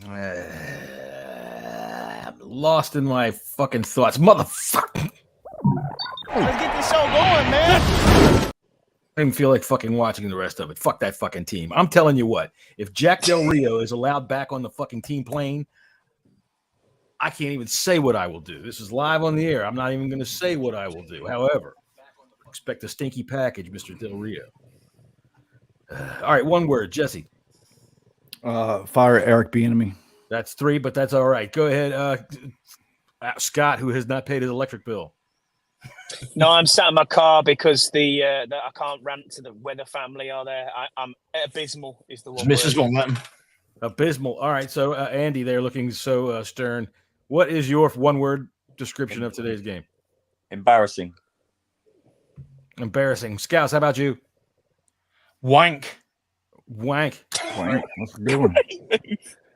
I'm lost in my fucking thoughts. Motherfucker. Let's get this show going, man. I don't even feel like fucking watching the rest of it. Fuck that fucking team. I'm telling you what, if Jack Del Rio is allowed back on the fucking team plane, I can't even say what I will do. This is live on the air. I'm not even going to say what I will do. However, expect a stinky package, Mr. Del Rio. All right, one word, Jesse. Fire Eric Bieniemy. That's 3, but that's all right. Go ahead, Scott, who has not paid his electric bill. No, I'm sat in my car because I can't rant to the weather family are there. I'm abysmal is the one. Mrs. won't let him. Abysmal. All right, so Andy, they're looking so stern. What is your one-word description of today's game? Embarrassing. Embarrassing. Scouts, how about you? Wank. Wank. That's a good one.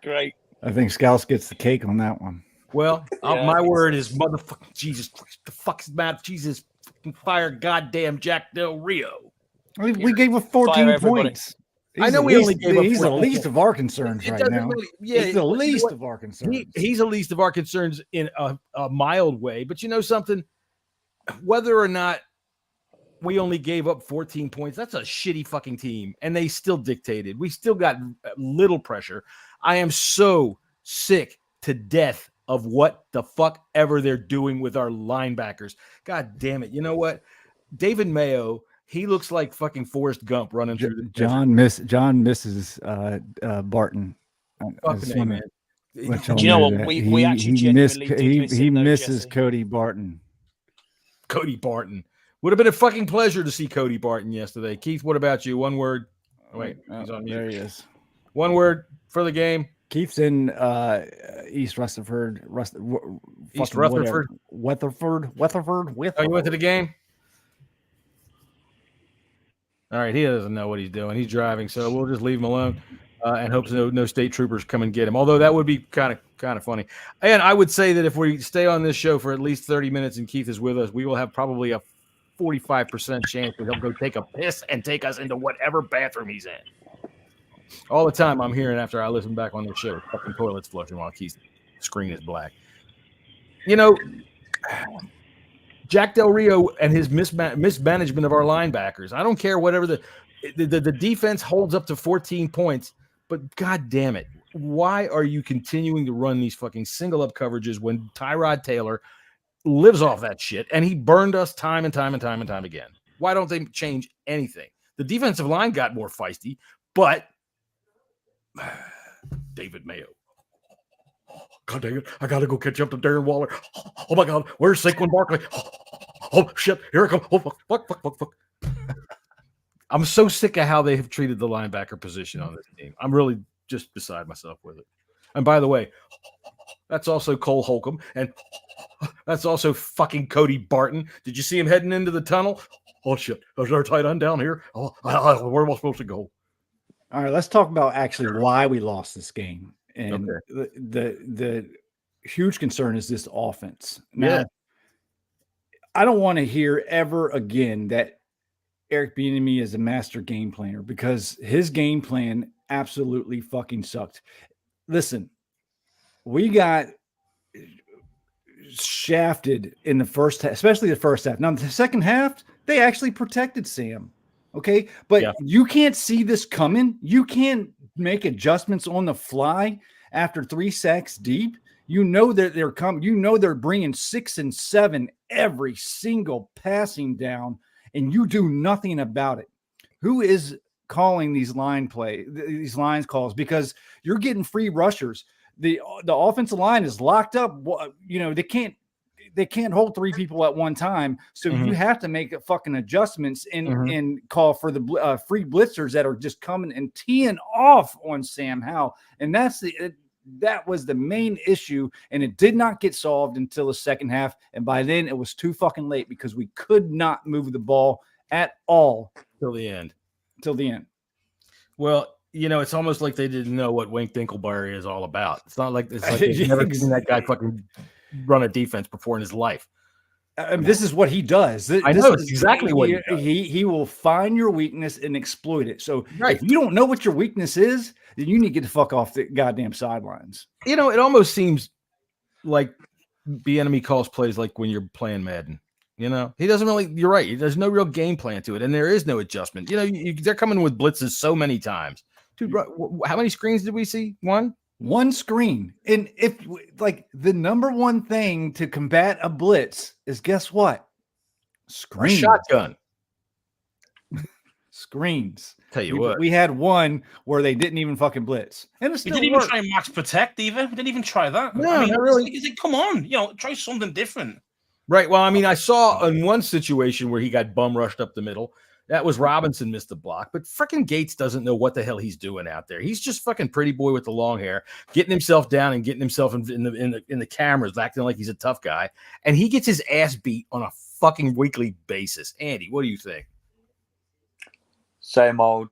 Great. I think Scouts gets the cake on that one. Well, my word is motherfucking Jesus Christ. The fuck's the matter? Jesus fucking fire goddamn Jack Del Rio. We gave him 14 points. I know we only gave up. He's the least of our concerns right now. He's the least of our concerns. He's the least of our concerns in a mild way. But you know something? Whether or not we only gave up 14 points, that's a shitty fucking team. And they still dictated. We still got little pressure. I am so sick to death of what the fuck ever they're doing with our linebackers. God damn it. You know what? David Mayo, he looks like fucking Forrest Gump running through the John misses Barton. Fucking A, man. Do you know what? We actually he misses Cody Barton. Cody Barton. Would have been a fucking pleasure to see Cody Barton yesterday. Keith, what about you? One word. Oh, wait, he's on mute. There he is. One word for the game. Keith's in East Rutherford. East Rutherford. Weatherford. Oh, you went to the game? All right, he doesn't know what he's doing. He's driving, so we'll just leave him alone and hope no state troopers come and get him. Although that would be kind of funny. And I would say that if we stay on this show for at least 30 minutes and Keith is with us, we will have probably a 45% chance that he'll go take a piss and take us into whatever bathroom he's in. All the time I'm hearing after I listen back on the show, fucking toilets flushing while Keith's screen is black. You know, Jack Del Rio and his mismanagement of our linebackers. I don't care whatever the defense holds up to 14 points, but god damn it. Why are you continuing to run these fucking single up coverages when Tyrod Taylor lives off that shit and he burned us time and time again? Why don't they change anything? The defensive line got more feisty, but David Mayo. God dang it. I got to go catch up to Darren Waller. Oh, my God. Where's Saquon Barkley? Oh, shit. Here I come. Oh, fuck. I'm so sick of how they have treated the linebacker position on this team. I'm really just beside myself with it. And by the way, that's also Cole Holcomb. And that's also fucking Cody Barton. Did you see him heading into the tunnel? Oh, shit. There's our tight end down here. Oh, where am I supposed to go? All right, let's talk about actually why we lost this game. And the huge concern is this offense. Now, I don't want to hear ever again that Eric Bieniemy is a master game planner because his game plan absolutely fucking sucked. Listen, we got shafted in the first half, especially the first half. Now, the second half, they actually protected Sam. Okay, but you can't see this coming. You can't make adjustments on the fly after 3 sacks deep. You know that they're coming. You know they're bringing 6 and 7 every single passing down, and you do nothing about it. Who is calling these lines calls? Because you're getting free rushers. The offensive line is locked up. You know they can't hold 3 people at one time. So you have to make fucking adjustments and call for the free blitzers that are just coming and teeing off on Sam Howell. And that was the main issue. And it did not get solved until the second half. And by then it was too fucking late because we could not move the ball at all. Till the end. Well, you know, it's almost like they didn't know what Wink Dinkleberry is all about. It's like they've never seen that guy fucking run a defense before in his life. I mean, this is what he does. I know, it's exactly what he does. He will find your weakness and exploit it. So Right. if you don't know what your weakness is, then you need to get the fuck off the goddamn sidelines. You know, it almost seems like the enemy calls plays like when you're playing Madden. You know, he doesn't really. You're right. There's no real game plan to it, and there is no adjustment. You know, they're coming with blitzes so many times. Dude, how many screens did we see? One screen. And if like the number one thing to combat a blitz is guess what? Screens. Shotgun. Screens. Tell you what, we had one where they didn't even fucking blitz, and it We didn't even try max protect either. We didn't even try that. No, I mean, not really. Come on, try something different. Right. Well, I mean, I saw in one situation where he got bum rushed up the middle. That was Robinson missed the block, but freaking Gates doesn't know what the hell he's doing out there. He's just fucking pretty boy with the long hair, getting himself down and getting himself in the cameras, acting like he's a tough guy, and he gets his ass beat on a fucking weekly basis. Andy, what do you think? Same old,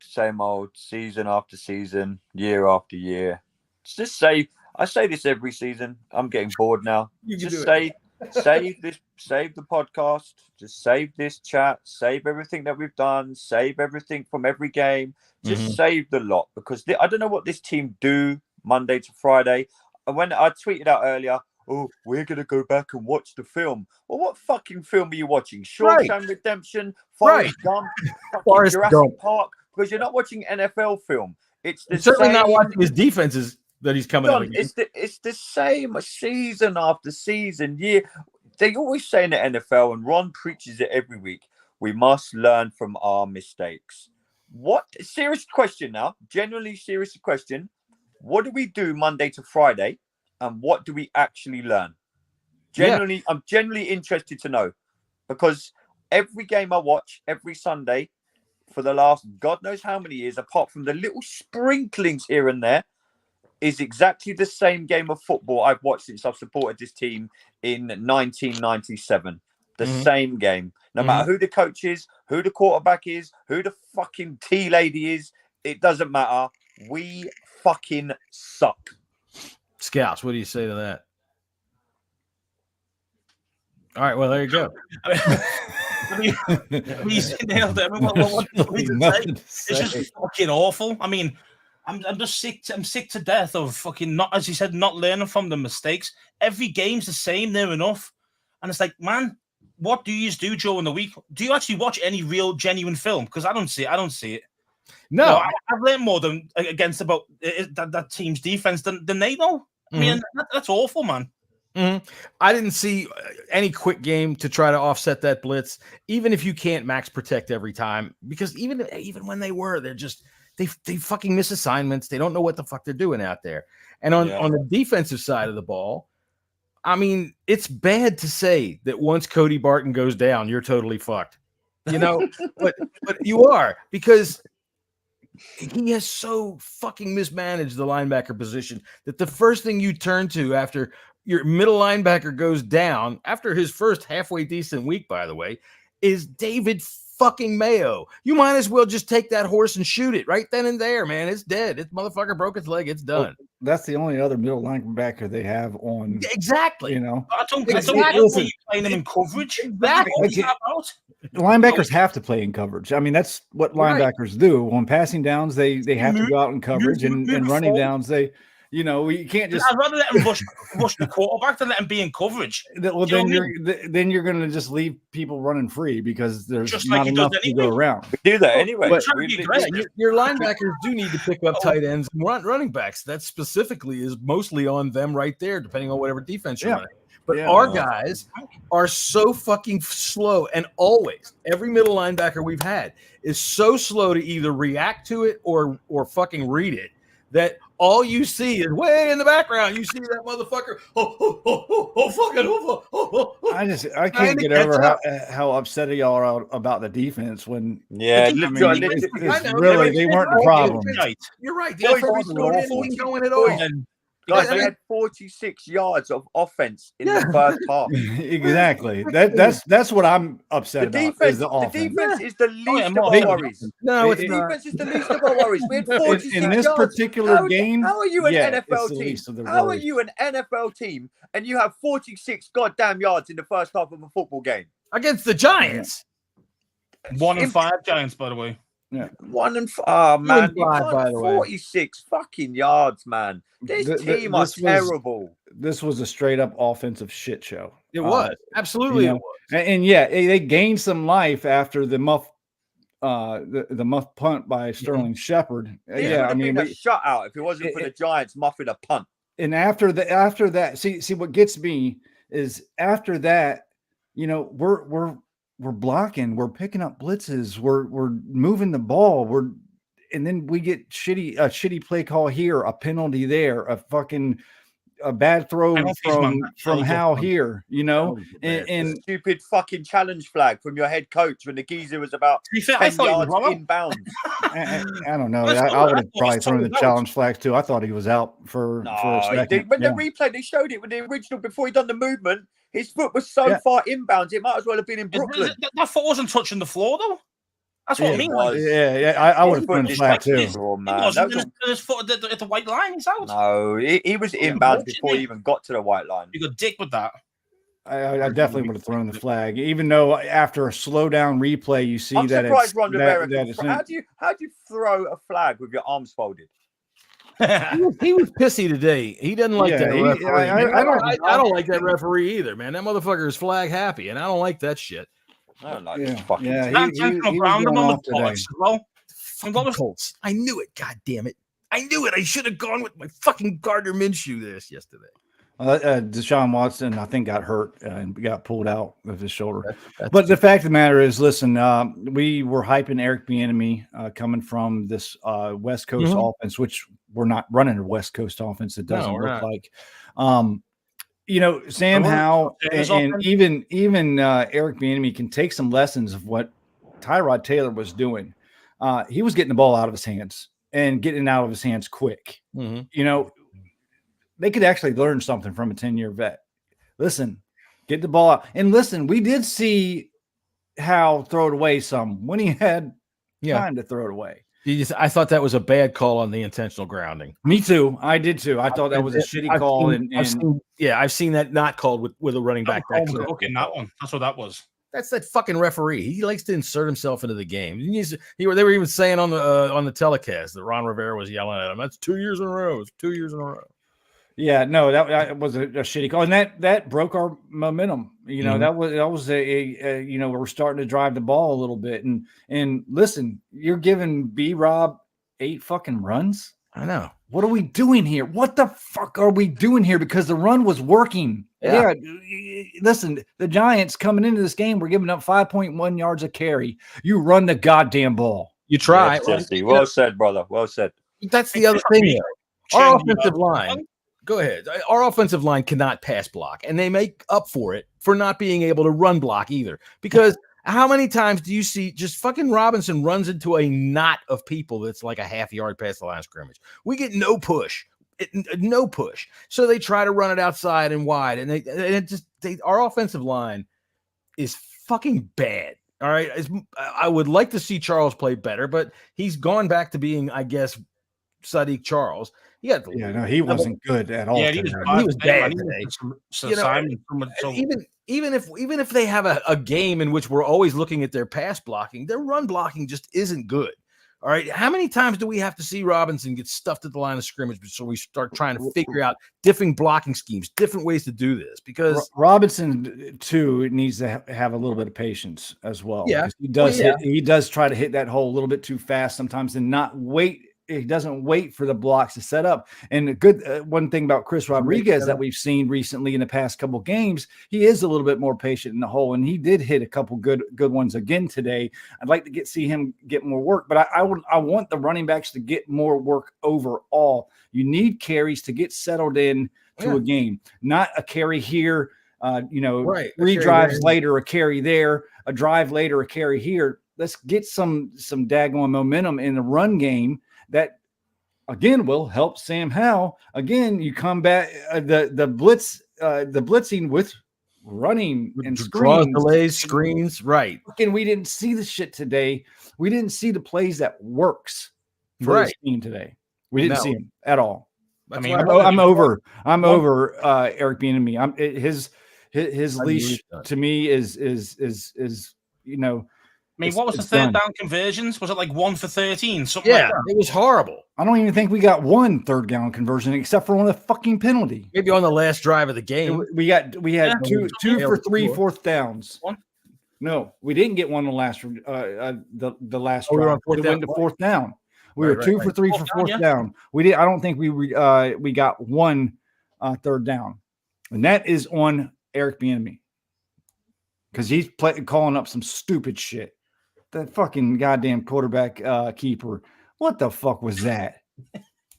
season after season, year after year. Just say, I say this every season. I'm getting bored now. Just say, save the podcast. Just save this chat. Save everything that we've done. Save everything from every game. Just save the lot, because I don't know what this team do Monday to Friday. And when I tweeted out earlier, oh, we're going to go back and watch the film. Well, what fucking film are you watching? Shawshank Redemption, Forrest Gump, Jurassic Park? Because you're not watching NFL film. It's certainly not watching his defenses that he's coming up against. It's the same season after season, year. They always say in the NFL, and Ron preaches it every week, we must learn from our mistakes. What? Serious question now. Genuinely serious question. What do we do Monday to Friday? And what do we actually learn? Genuinely, I'm genuinely interested to know, because every game I watch every Sunday for the last God knows how many years, apart from the little sprinklings here and there, is exactly the same game of football I've watched since I've supported this team in 1997. The same game. No matter who the coach is, who the quarterback is, who the fucking tea lady is, it doesn't matter. We fucking suck. Scouts, what do you say to that? All right, well, there you go. I mean, he's nailed it. I mean, what it's just fucking awful. I mean, I'm just sick. I'm sick to death of fucking not, as you said, not learning from the mistakes. Every game's the same, near enough. And it's like, man, what do you do during the week? Do you actually watch any real, genuine film? Because I don't see it. No, I've learned more than against about that team's defense than they know. I mean, that's awful, man. I didn't see any quick game to try to offset that blitz, even if you can't max protect every time, because even when they were, they're just they fucking miss assignments. They don't know what the fuck they're doing out there. And on the defensive side of the ball, I mean, it's bad to say that once Cody Barton goes down, you're totally fucked, you know, but you are, because he has so fucking mismanaged the linebacker position that the first thing you turn to after your middle linebacker goes down, after his first halfway decent week, by the way, is David fucking Mayo. You might as well just take that horse and shoot it right then and there, man. It's dead. This motherfucker broke its leg. It's done. Well, that's the only other middle linebacker they have on. Exactly. You know, I don't you playing them in coverage. Exactly. The linebackers have to play in coverage. I mean, that's what linebackers do. On passing downs, they have to go out in coverage, and running downs, they. You know, we can't just. I'd rather let him rush the quarterback than let him be in coverage. Well, then you're going to just leave people running free because there's just not enough to go around. We do that anyway. But, your linebackers do need to pick up tight ends and running backs. That specifically is mostly on them right there, depending on whatever defense you're running. But our guys are so fucking slow, and always every middle linebacker we've had is so slow to either react to it or fucking read it, that all you see is way in the background. You see that motherfucker. I can't get over how upset y'all are about the defense when. Yeah, I mean, it's really they weren't the problem. You're right. The offense wasn't going at all. Guys, we had 46 yards of offense in the first half. Exactly. That's what I'm upset The about. defense, Is the offense. defense is the least of more our than worries. No, it's The not. defense is the least of our worries. We had 46 in this yards. particular game, How are you an yeah, it's NFL the team? least of the How are worries. you an NFL team and you have 46 goddamn yards in the first half of a football game? Against the Giants. 1 and 5 Giants, by the way. Oh man, 2 and 5, you by can't the way. 46 fucking yards, man. This team are terrible. This was a straight up offensive shit show. It was. Absolutely you know, it was. and yeah, they gained some life after the muff punt by Sterling Shepard. This Yeah, would I have mean, been a shutout if it wasn't for the Giants muffing a punt. and after that, see what gets me is after that, you know, we're blocking, we're picking up blitzes, we're moving the ball, and then we get a shitty play call here, a penalty there, a bad throw from Hal here, you know, and stupid fucking challenge flag from your head coach when the geezer was about 10 yards inbounds. I don't know. I would have probably thrown the challenge flags too. I thought he was out for a second. When the replay, they showed it with the original before he done the movement. His foot was so far inbounds, it might as well have been in Brooklyn. That foot wasn't touching the floor, though. That's what I mean. I would have thrown the flag too. His foot at the white line. He's out. No, he was inbounds before he even got to the white line. You got dick with that. I definitely would have thrown the flag, even though after a slow down replay, you see I'm that surprised Ron Rivera. How do you throw a flag with your arms folded? he was pissy today. He doesn't like that referee. I don't like that referee either, man. That motherfucker is flag happy, and I don't like that shit. I don't like this fucking. Colts. I knew it. God damn it! I knew it. I should have gone with my fucking Gardner Minshew this yesterday. Deshaun Watson, I think, got hurt and got pulled out of his shoulder. But the fact of the matter is, listen, we were hyping Eric Bieniemy coming from this West Coast offense, which we're not running a West Coast offense. It doesn't look like. You know, Sam Howell and even Eric Bieniemy can take some lessons of what Tyrod Taylor was doing. He was getting the ball out of his hands and getting it out of his hands quick. You know, they could actually learn something from a 10-year vet. Listen, get the ball out. And listen, we did see Hal throw it away some when he had time to throw it away. I thought that was a bad call on the intentional grounding. Me too. I did too. I thought that was a shitty call. I've seen that not called with a running back. Okay, that one. That's what that was. That's that fucking referee. He likes to insert himself into the game. They were even saying on the telecast that Ron Rivera was yelling at him. That's 2 years in a row. It's 2 years in a row. Yeah, no, that was a shitty call, and that broke our momentum. You know, that was a you know, we're starting to drive the ball a little bit, and listen, you're giving B-Rob 8 fucking runs. I know. What are we doing here? What the fuck are we doing here? Because the run was working. Yeah. Listen, the Giants coming into this game, we're giving up 5.1 yards a carry. You run the goddamn ball. You try. Yes, Jesse. Well said, brother. Well said. That's the other thing. Our offensive line. Go ahead. Our offensive line cannot pass block, and they make up for it for not being able to run block either. Because how many times do you see just fucking Robinson runs into a knot of people that's like a half yard past the line of scrimmage? We get no push. No push. So they try to run it outside and wide, and our offensive line is fucking bad. All right. I would like to see Charles play better, but he's gone back to being, I guess, Sadiq Charles. He wasn't good at all. Yeah, he was bad today. Even if they have a game in which we're always looking at their pass blocking, their run blocking just isn't good. All right. How many times do we have to see Robinson get stuffed at the line of scrimmage so we start trying to figure out different blocking schemes, different ways to do this? Because Robinson too needs to have a little bit of patience as well. Yeah, he does. He does try to hit that hole a little bit too fast sometimes and not wait. He doesn't wait for the blocks to set up. And a good one thing about Chris Rodriguez that we've seen recently in the past couple of games, he is a little bit more patient in the hole, and he did hit a couple good ones again today. I'd like to see him get more work, but I want the running backs to get more work overall. You need carries to get settled in to a game, not a carry here. 3 drives later, a carry there, a drive later, a carry here. Let's get some daggone momentum in the run game. That again will help Sam Howell. Again, you combat the blitz, the blitzing with running and draws, screens. delays, screens, right? And we didn't see the shit today. We didn't see the plays that works for Right. this team today. We didn't No. see them at all. That's I mean, why I'm over Eric Bieniemy. His leash done. to me is you know. I mean, what was the it's third done. down conversions? Was it like 1 for 13? Something yeah, like that. it was horrible. I don't even think we got one third down conversion except for on a fucking penalty. Maybe on the last drive of the game. We had Yeah. two Yeah, for three sure. fourth downs. One? No, we didn't get one on the last the last Oh, we were drive. on fourth It went down. to fourth down. We Right, were 2 right, for 3 for Fourth down, fourth yeah. down. We did. I don't think we got one third down, and that is on Eric Bieniemy because he's calling up some stupid shit. That fucking goddamn quarterback keeper. What the fuck was that?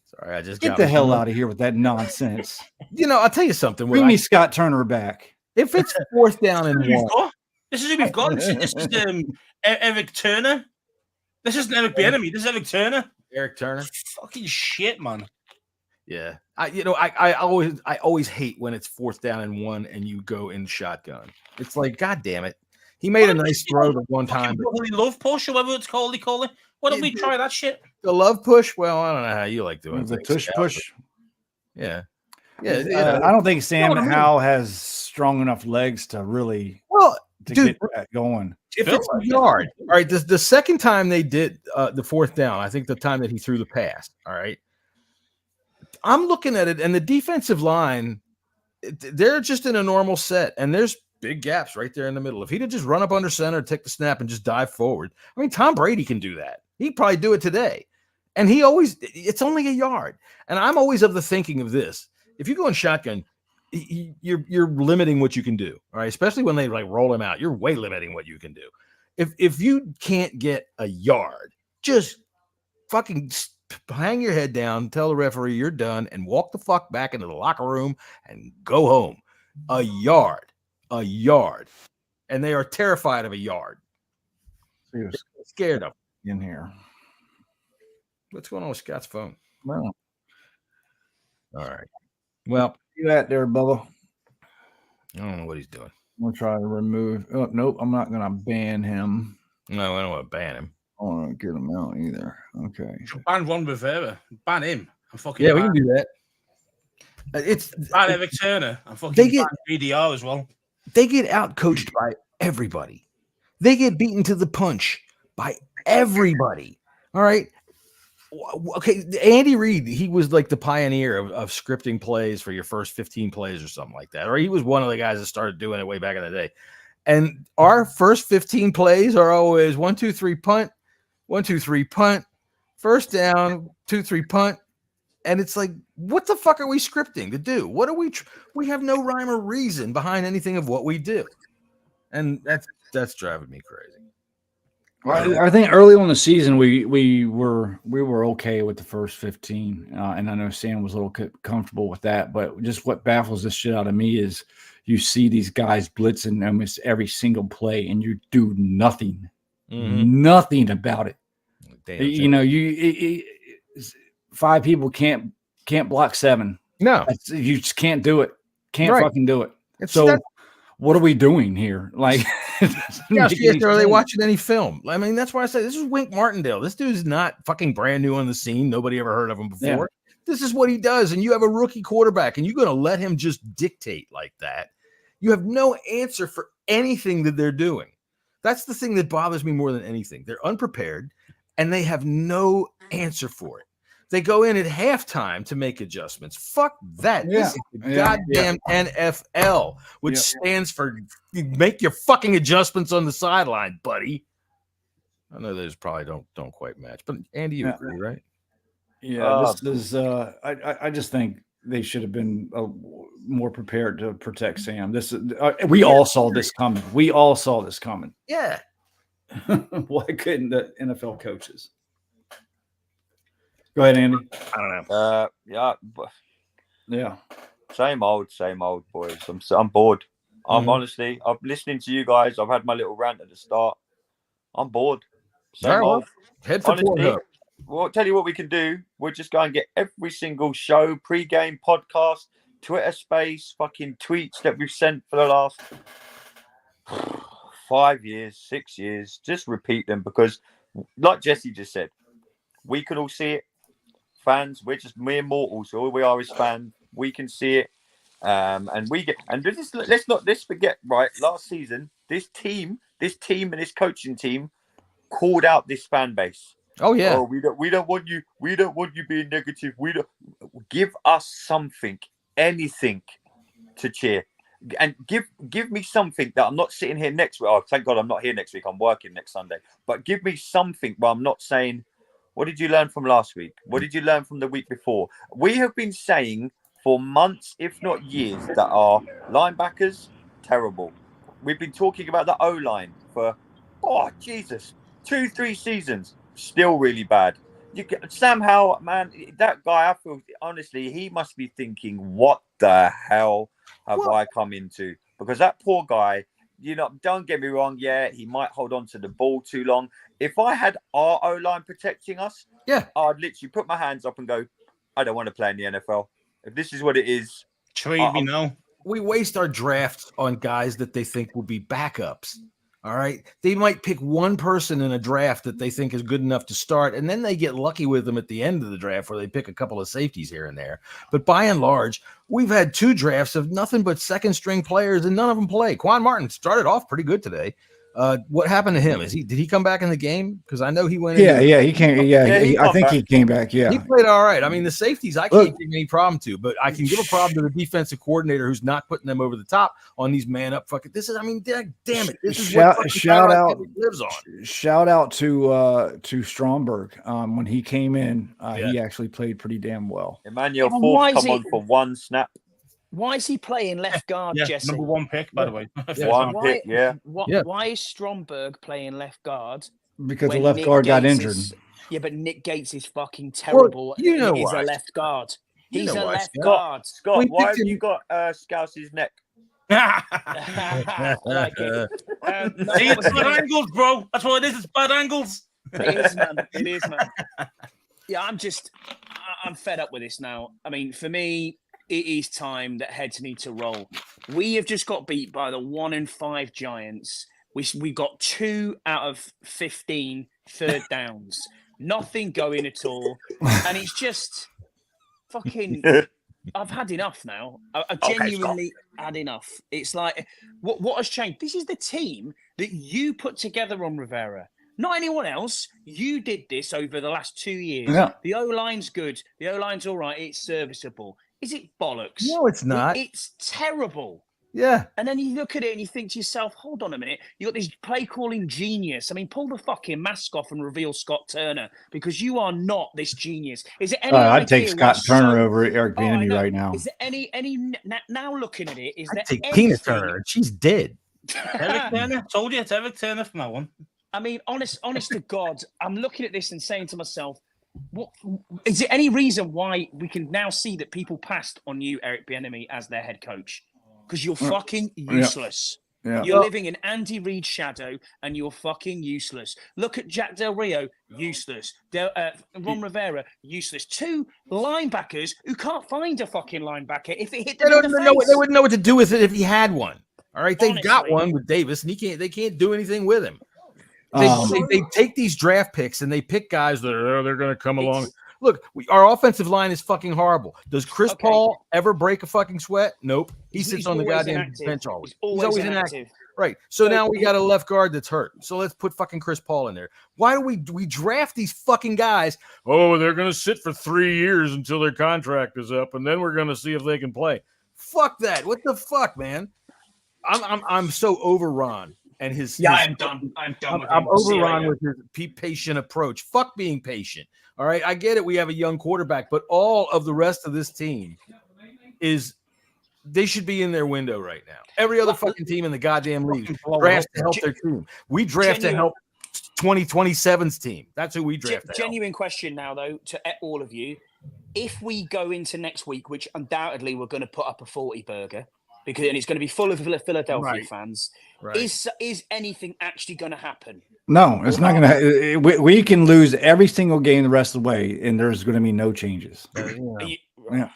Sorry, I just Get the hell out of here with that nonsense. You know, I'll tell you something. Bring me Scott Turner back. If it's fourth down and one, This is who we've got. This is Eric Turner. This isn't Eric Bieniemy. This is Eric Turner. Eric Turner. Fucking shit, man. Yeah, I always hate when it's fourth down and one and you go in shotgun. It's like, God damn it. He made a nice throw the one time. Fucking love push, or whatever it's called. Why don't we try that shit? The love push. Well, I don't know how you like doing The things, tush Scout, push. but Yeah, yeah. I don't think Sam what I mean. Howell has strong enough legs to really Well, to dude, get that going. if Phil, it's a yard, all right. The second time they did the fourth down, I think the time that he threw the pass. All right, I'm looking at it, and the defensive line, they're just in a normal set, and there's big gaps right there in the middle. If he'd have just run up under center, take the snap, and just dive forward, I mean, Tom Brady can do that. He'd probably do it today, and it's only a yard. And I'm always of the thinking of this: if you go in shotgun, you're limiting what you can do, all right? Especially when they like roll him out, you're way limiting what you can do. If you can't get a yard, just fucking hang your head down, tell the referee you're done, and walk the fuck back into the locker room and go home. A yard, and they are terrified of a yard. He was They're scared of. in here. What's going on with Scott's phone? Well, All right. Well, you at there, Bubba? I don't know what he's doing. I'm gonna try to remove. Oh, nope, I'm not gonna ban him. No, I don't want to ban him. I don't want to get him out either. Okay. Ban Ron Rivera. Ban him. I'm fucking Yeah, we can do that. It's ban Eric Turner. I'm fucking They get- ban BDR as well. they get out coached by everybody. They get beaten to the punch by everybody. All right. Okay. Andy Reid, he was like the pioneer of scripting plays for your first 15 plays or something like that. Or he was one of the guys that started doing it way back in the day. And our first 15 plays are always 1, 2, 3 punt, 1, 2, 3 punt, first down, 2, 3 punt. And it's like, what the fuck are we scripting to do? What are we have no rhyme or reason behind anything of what we do. And that's driving me crazy. Well, I think early on in the season we were okay with the first 15, and I know Sam was a little comfortable with that. But just what baffles the shit out of me is you see these guys blitzing almost every single play, and you do nothing about it. Damn, You know, five people can't block seven. no, You just can't do it. Can't Right. fucking do it. it's So that, what are we doing here? Like, it doesn't yeah, make any are they sense. watching any film? I mean, that's why I say this is Wink Martindale. This dude's not fucking brand new on the scene. Nobody ever heard of him before. Yeah. This is what he does. And you have a rookie quarterback, and you're going to let him just dictate like that. You have no answer for anything that they're doing. That's the thing that bothers me more than anything. They're unprepared, and they have no answer for it. They go in at halftime to make adjustments. Fuck that. Yeah. This is the Yeah. goddamn NFL, which stands for make your fucking adjustments on the sideline, buddy. I know those probably don't quite match, but Andy, you agree, right? Yeah, this is. I just think they should have been more prepared to protect Sam. This is. We all saw this coming. We all saw this coming. Yeah. Why couldn't the NFL coaches? Go ahead, Andy. I don't know. Yeah, Yeah. same old, boys. I'm bored. I'm Mhm. honestly, I'm listening to you guys. I've had my little rant at the start. I'm bored. Same All right, well, old. head for Honestly, Pornhub. Well, I'll tell you what we can do. We'll just go and get every single show, pre-game podcast, Twitter space, fucking tweets that we've sent for the last 5 years, 6 years. Just repeat them because, like Jesse just said, we can all see it. Fans, we're just mere mortals. All we are is fans. We can see it. And let's not forget, right? Last season, this team and this coaching team called out this fan base. Oh yeah. Oh, we don't want you being negative. We don't give us something, anything to cheer. And give me something that I'm not sitting here next week. Oh, thank God I'm not here next week. I'm working next Sunday. But give me something where I'm not saying, what did you learn from last week? What did you learn from the week before? We have been saying for months, if not years, that our linebackers, terrible. We've been talking about the O-line for, 2-3 seasons, still really bad. Sam Howell, man, that guy, I feel, honestly, he must be thinking, what the hell have I come into? Because that poor guy, don't get me wrong, he might hold on to the ball too long. If I had our O-line protecting us, I'd literally put my hands up and go, I don't want to play in the NFL. If this is what it is, trade me now. We waste our drafts on guys that they think will be backups. All right. They might pick one person in a draft that they think is good enough to start, and then they get lucky with them at the end of the draft where they pick a couple of safeties here and there. But by and large, we've had 2 drafts of nothing but second string players, and none of them play. Quan Martin started off pretty good today. What happened to him? Did he come back in the game? Because I know he went. He came. I think he came back. Yeah, he played all right. I mean, the safeties I can't give any problem to, but I can give a problem to the defensive coordinator who's not putting them over the top on these man up. Fucking this is. I mean, damn it. This is what shout out lives on. Shout out to Stromberg. When he came in, he actually played pretty damn well. Emmanuel Fourth come on for 1 snap. Why is he playing left guard, Jesse? Number 1 pick, by the way. Why is Stromberg playing left guard? Because the left guard got injured. But Nick Gates is fucking terrible. Well, he's a left guard. He's a left guard. Scott, why have you got Scouse's neck? I like it. See, it's bad angles, bro. That's what it is. It's bad angles. It is, man. Yeah, I'm fed up with this now. I mean, for me, it is time that heads need to roll. We have just got beat by the 1-5 Giants. We got 2 out of 15 third downs. Nothing going at all. And it's just fucking... I've had enough now. I've genuinely had enough. It's like, what has changed? This is the team that you put together on Rivera. Not anyone else. You did this over the last 2 years. Yeah. The O-line's good. The O-line's all right. It's serviceable. Is it bollocks? No, it's not. It's terrible. Yeah. And then you look at it and you think to yourself, hold on a minute. You got this play calling genius. I mean, pull the fucking mask off and reveal Scott Turner because you are not this genius. Is it any I'd take Scott Turner over Eric Bieniemy right now. Is there any now looking at it? Is there take Tina Turner? She's dead. Eric Turner. Told you it's Eric Turner from that one. I mean, honest to God, I'm looking at this and saying to myself, what is there any reason why we can now see that people passed on you, Eric Bieniemy, as their head coach? Because you're fucking useless. Yeah. You're living in Andy Reid's shadow, and you're fucking useless. Look at Jack Del Rio, useless. Ron Rivera, useless. 2 linebackers who can't find a fucking linebacker if it hit them in the face. They wouldn't know what to do with it if he had one. All right, they've got one with Davis, and they can't do anything with him. They take these draft picks and they pick guys that they're going to come along. Look, our offensive line is fucking horrible. Does Chris Paul ever break a fucking sweat? Nope. He sits on the goddamn bench always. He's always inactive. Right. So now we got a left guard that's hurt. So let's put fucking Chris Paul in there. Why do we draft these fucking guys? Oh, they're going to sit for 3 years until their contract is up, and then we're going to see if they can play. Fuck that. What the fuck, man? I'm so over Ron. And I'm done. I'm done. I'm overrun with his patient approach. Fuck being patient. All right, I get it. We have a young quarterback, but all of the rest of this team they should be in their window right now. Every other fucking team in the goddamn league drafts to help their team. We draft to help 2027's team. That's who we draft. Genuine question now, though, to all of you: if we go into next week, which undoubtedly we're going to put up a 40 burger. and it's going to be full of Philadelphia Right. fans. Right. Is anything actually going to happen? No, it's not going to. We can lose every single game the rest of the way, and there's going to be no changes. Are you- Yeah.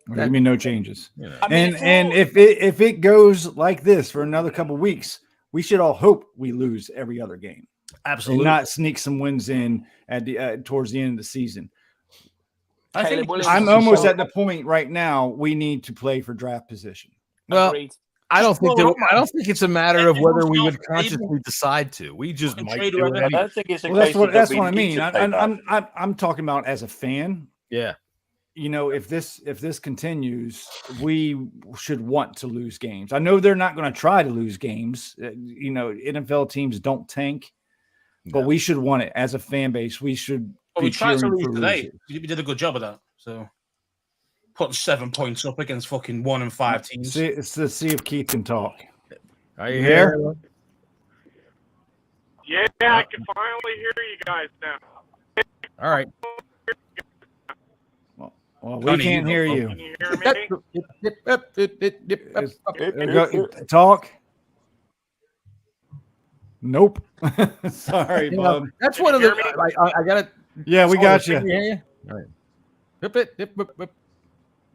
There's going to be no changes. You know. I mean, And if it goes like this for another couple of weeks, we should all hope we lose every other game Absolutely. and not sneak some wins in at the towards the end of the season. I Caleb think Williams I'm is almost so- at the point right now we need to play for draft position. Well, Agreed. I don't think Well, I don't think it's a matter of it's whether we not would able- consciously decide to. We just Fucking might trade do it whoever- I anyway. don't think it's a Well, case of that's that we what I need mean. to take back. I'm talking about as a fan. Yeah. You know, if this continues, we should want to lose games. I know they're not going to try to lose games. You know, NFL teams don't tank, but No. we should want it as a fan base. We should. Well, we be tried to cheering lose for today. losers. We did a good job of that. So putting 7 points up against fucking 1 and 5 teams. Let's see if Keith can talk. Are you Here? here? Yeah, I can finally hear you guys now. All right. Well, we Johnny, can't you hear go. you. Can you hear me? Talk. Nope. Sorry, You know, Bob. that's one of the. Hear me? I got it. Yeah, we got Can you. hear you? All right. Whip it, whip, whip, whip.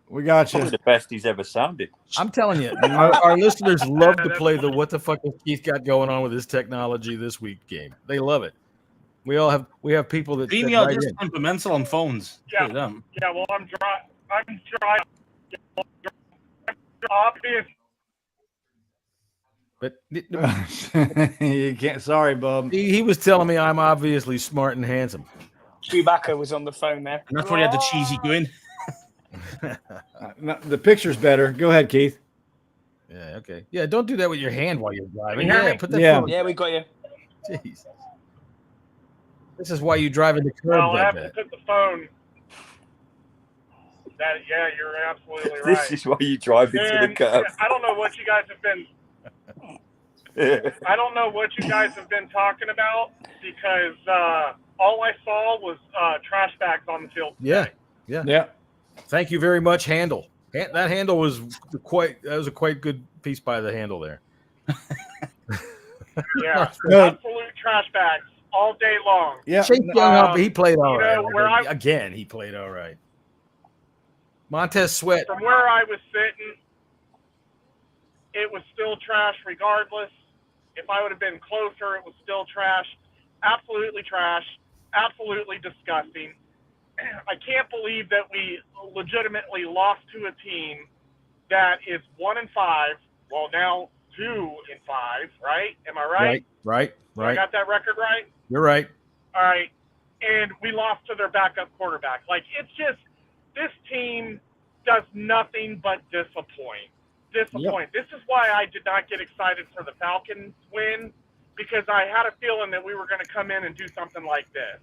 We got Probably you. the best he's ever sounded. I'm telling you, our listeners love to play the "What the fuck has Keith got going on with his technology this week" game. They love it. We have people that Being write just in. temperamental on phones. Yeah. Look at them. Yeah, well, I'm driving. Obvious. But You can't. Sorry, Bob. he was telling me I'm obviously smart and handsome. Chewbacca was on the phone there. And that's why you had the cheesy going. No, the picture's better. Go ahead, Keith. Yeah. Okay. Yeah. Don't do that with your hand while you're driving. Can you hear Yeah. me? Put that Yeah. phone. Yeah, we got you. Jeez. This is why you drive in the curb I'll like have to that. put the phone. Yeah, you're absolutely right. This is why you drive into the And curb. I don't know what you guys have been. I don't know what you guys have been talking about because all I saw was trash bags on the field. Yeah. Yeah. Thank you very much, handle. That handle was a quite good piece by the handle there. Yeah, Good. absolute trash bags all day long. Yeah. Chase Young up, he played all you right. know, where I- Again, he played all right. Montez Sweat. From where I was sitting, it was still trash regardless. If I would have been closer, it was still trash. Absolutely trash. Absolutely disgusting. I can't believe that we legitimately lost to a team that is 1-5. Well, now 2-5, right? Am I right? Right. I got that record right? You're right. All right. And we lost to their backup quarterback. Like, it's just, this team does nothing but disappoint. This is why I did not get excited for the Falcons win, because I had a feeling that we were going to come in and do something like this.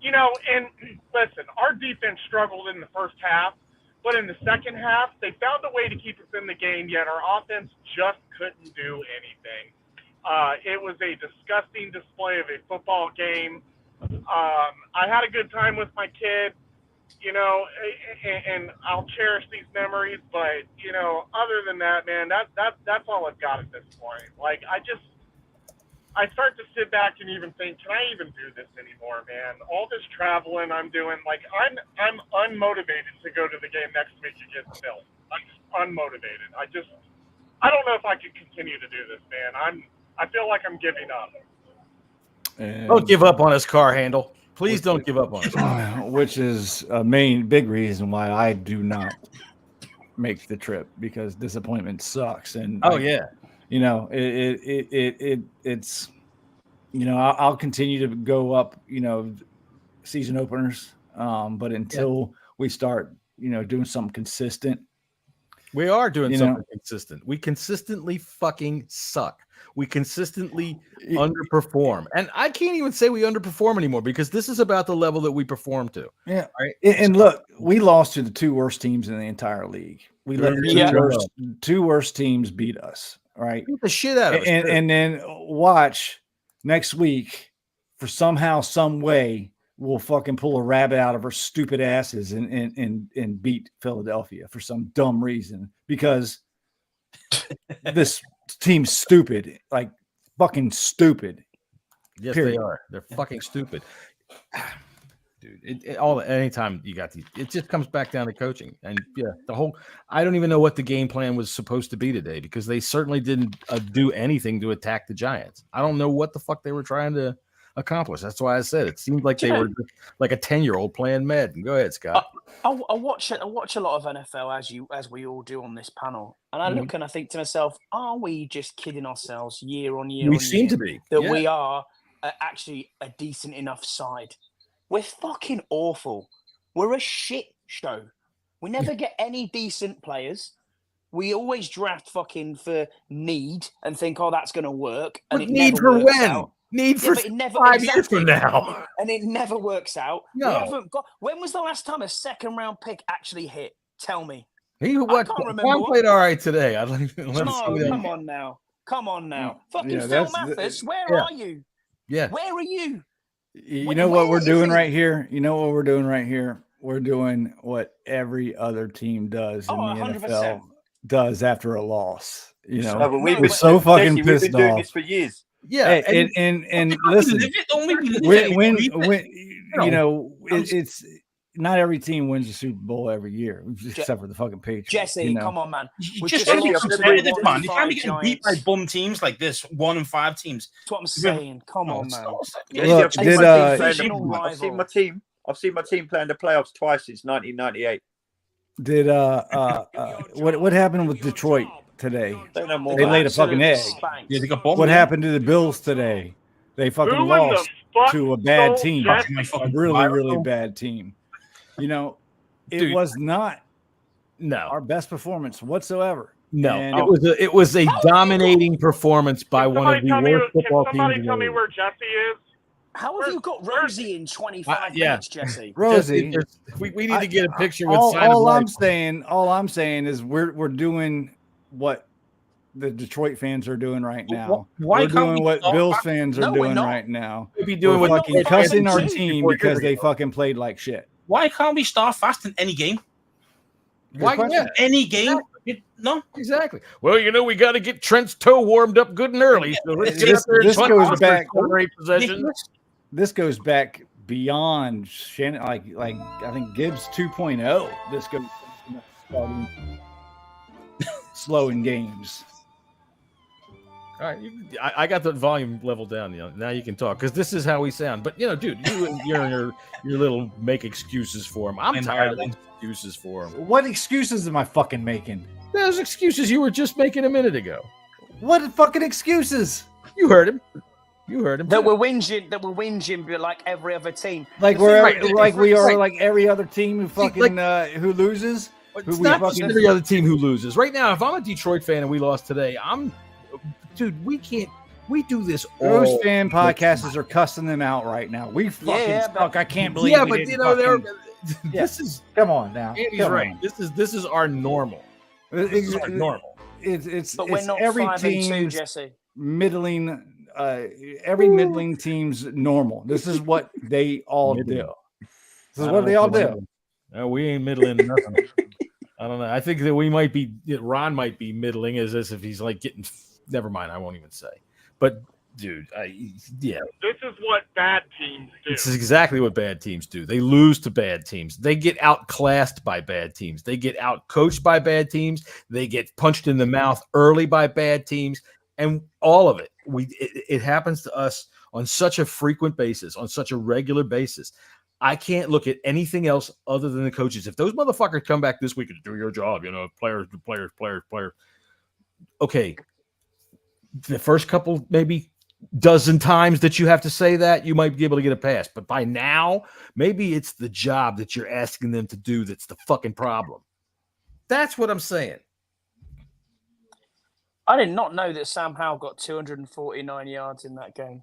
You know, and listen, our defense struggled in the first half, but in the second half, they found a way to keep us in the game, yet our offense just couldn't do anything. It was a disgusting display of a football game. I had a good time with my kid, you know, and I'll cherish these memories. But, you know, other than that, man, that's all I've got at this point. Like, I start to sit back and even think, can I even do this anymore, man? All this traveling I'm doing, like, I'm unmotivated to go to the game next week against Bills. I'm just unmotivated. I don't know if I could continue to do this, man. I feel like I'm giving up. Don't give up on his car handle. Please don't give up on us. Which is a big reason why I do not make the trip, because disappointment sucks. And you know, it's, you know, I'll continue to go up, you know, season openers. But until we start, you know, doing something consistent. We are doing You something know. consistent. We consistently fucking suck. We consistently underperform. And I can't even say we underperform anymore, because this is about the level that we perform to. Yeah. Right. And look, we lost to the two worst teams in the entire league. We let the two worst teams beat us. Right. Beat the shit out of us. And then watch next week for somehow, some way, we'll fucking pull a rabbit out of our stupid asses and beat Philadelphia for some dumb reason, because this team's stupid, like fucking stupid. Yes, Period. they are. They're fucking stupid. Dude, anytime you got these, it just comes back down to coaching. And yeah, I don't even know what the game plan was supposed to be today, because they certainly didn't do anything to attack the Giants. I don't know what the fuck they were trying to accomplish. That's why I said it seemed like they were like a 10-year-old playing Madden. Go ahead, Scott. I watch a lot of NFL as we all do on this panel, and I look and I think to myself, are we just kidding ourselves year on year? We seem to be that we are actually a decent enough side. We're fucking awful. We're a shit show. We never get any decent players. We always draft fucking for need and think, oh, that's going to work. And it need never for works when? out. Need for but it never, 5 years from now. And it never works out. No. We haven't got. When was the last time a second-round pick actually hit? Tell me. Quan played all right today. Come on now. Fucking Phil Mathis, where are you? Yeah. Where are you? You know what we're doing right here? We're doing what every other team does in the 100%. NFL does after a loss. You know, No, but we're so fucking we've pissed been doing off. this for years. Yeah, and listen, when you know, it's not every team wins the Super Bowl every year, except for the fucking Patriots. Jesse, come on, man. Just competitive, man. You can't be getting beat by bum teams like this, 1-5 teams. That's what I'm saying. Come on, man. Look, I've seen my team play in the playoffs twice since 1998. Did what happened with Detroit today? They laid a fucking egg. Yeah, they got bombed. What happened to the Bills today? They fucking lost to a bad team, a really bad team. You know, it was not our best performance whatsoever. No, and it was a dominating performance by one of the worst football teams. Can somebody tell me where Jesse is? How have you got Rosie in 25 minutes, Jesse? Rosie, we need to get a picture with all I'm saying is we're doing what the Detroit fans are doing right now. We're doing what Bills fans are doing right now. We'll be doing we're what fucking cussing our team because they fucking played like shit. Why can't we start fast in any game? Why not? Any game? No, exactly. Well, you know, we got to get Trent's toe warmed up good and early. So let's get up there. This goes back. Possession. This goes back beyond Shannon. Like I think Gibbs 2.0. This goes slowing games. All right, I got the volume level down. You know, now you can talk because this is how we sound. But you know, dude, you're your little make excuses for him. I'm tired of excuses for him. What excuses am I fucking making? Those excuses you were just making a minute ago. What fucking excuses? You heard him. That we're whinging, but like every other team. Like we are like every other team who fucking who loses. It's not just every other team who loses. Right now, if I'm a Detroit fan and we lost today, dude, we can't. We do this all. Those fan podcasters are cussing them out right now. We fucking suck. I can't believe. Yeah, but you know, this is. Come on now. Andy's right. This is our normal. This is our normal. It's but we're not every 5-2, Jesse. Middling. Every middling team's normal. This is what they all do. This is what they all do. No, we ain't middling nothing. I don't know. I think that we might be. Ron might be middling as if he's like getting. Never mind. I won't even say. But dude, yeah. This is what bad teams do. This is exactly what bad teams do. They lose to bad teams. They get outclassed by bad teams. They get outcoached by bad teams. They get punched in the mouth early by bad teams, and all of it. It happens to us on such a frequent basis, on such a regular basis. I can't look at anything else other than the coaches. If those motherfuckers come back this week and do your job, you know, players. Okay. The first couple, maybe dozen times that you have to say that, you might be able to get a pass. But by now, maybe it's the job that you're asking them to do that's the fucking problem. That's what I'm saying. I did not know that Sam Howell got 249 yards in that game.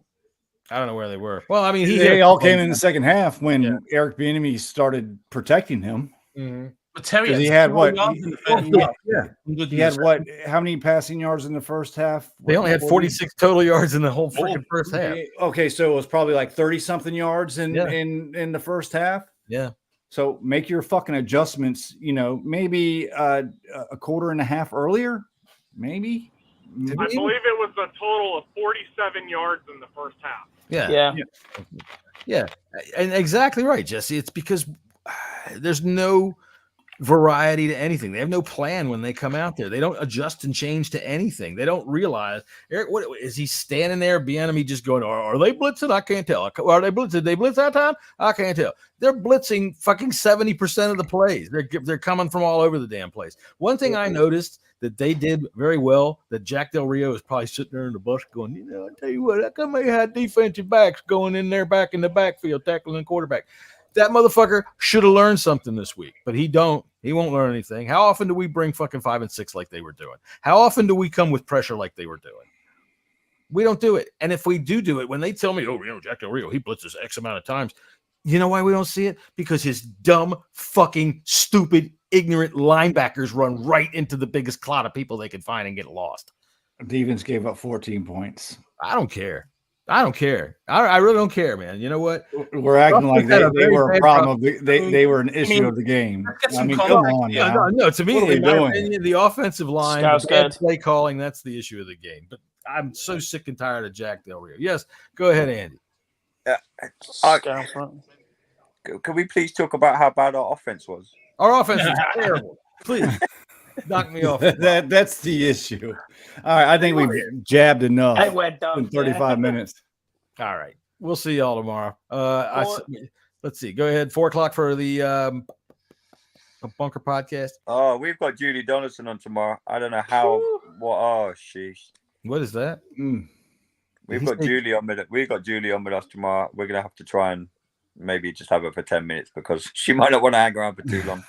I don't know where they were. Well, I mean, they all came in the second half when Eric Bieniemy started protecting him. Mm-hmm. But Terry, he had what? He had what? How many passing yards in the first half? They only had 46 total yards in the whole freaking first half. Okay, so it was probably like 30-something yards in the first half. Yeah. So make your fucking adjustments. You know, maybe a quarter and a half earlier. maybe. I believe it was a total of 47 yards in the first half. Yeah, and exactly right, Jesse. It's because there's no variety to anything. They have no plan when they come out there. They don't adjust and change to anything. They don't realize. Eric, what is he standing there? Bieniemy just going, are they blitzing? I can't tell. Are they blitzing? Did they blitz that time? I can't tell. They're blitzing fucking 70% of the plays. They're coming from all over the damn place. One thing I noticed that they did very well, that Jack Del Rio is probably sitting there in the bus going, I tell you what, how come they had defensive backs going in there back in the backfield tackling the quarterback? That motherfucker should have learned something this week, but he don't. He won't learn anything. How often do we bring fucking 5 and 6 like they were doing? How often do we come with pressure like they were doing? We don't do it. And if we do it, when they tell me, Jack Del Rio, he blitzes X amount of times, you know why we don't see it? Because his dumb, fucking, stupid, ignorant linebackers run right into the biggest clot of people they can find and get lost. Defense gave up 14 points. I don't care. I really don't care, man. You know what? We're acting like they were a problem. They were an issue of the game. I mean, come on now. No, to me, what are we in my doing? opinion, the offensive line, Scout's the bad good. play calling, that's the issue of the game. But I'm so sick and tired of Jack Del Rio. Yes, go ahead, Andy. Can we please talk about how bad our offense was? Our offense is terrible. Please knock me off. That's the issue. All right, I think we've jabbed enough Hey, we're done. in 35 minutes. All right. We'll see y'all tomorrow. Let's see. Go ahead. 4:00 for the Bunker podcast. Oh, we've got Julie Donaldson on tomorrow. I don't know how. What? Oh, sheesh. What is that? We've got Julie on with us tomorrow. We're gonna have to try and maybe just have her for 10 minutes because she might not want to hang around for too long.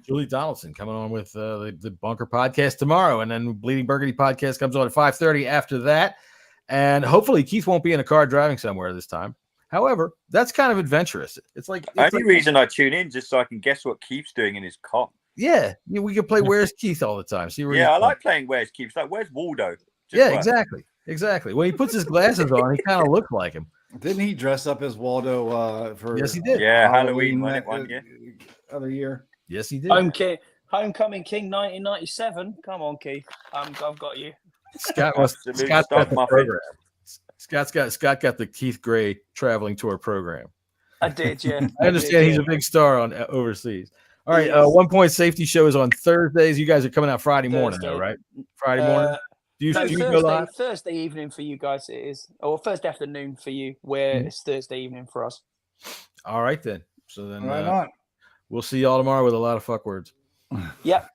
Julie Donaldson coming on with the Bunker podcast tomorrow, and then Bleeding Burgundy podcast comes on at 5:30 after that. And hopefully Keith won't be in a car driving somewhere this time. However, that's kind of adventurous. It's like only reason I tune in just so I can guess what Keith's doing in his car. Yeah, we can play Where's Keith all the time. See, I like playing Where's Keith. Like, where's Waldo? Exactly. When he puts his glasses on, he kind of looks like him. Didn't he dress up as Waldo for? Yes, he did. Yeah, Halloween one year. Other year. Yes, he did. Homecoming King 1997. Come on, Keith. I've got you. Scott got the program. Scott got the Keith Gray traveling tour program. I did, yeah. I understand he's a big star on overseas. All right, 1 Point Safety Show is on Thursdays. You guys are coming out Friday morning, though, right? Friday morning. Do you go live? Thursday evening for you guys, it is, or Thursday afternoon for you, where it's Thursday evening for us. All right, then. So then, Right on. we'll see y'all tomorrow with a lot of fuck words. Yep.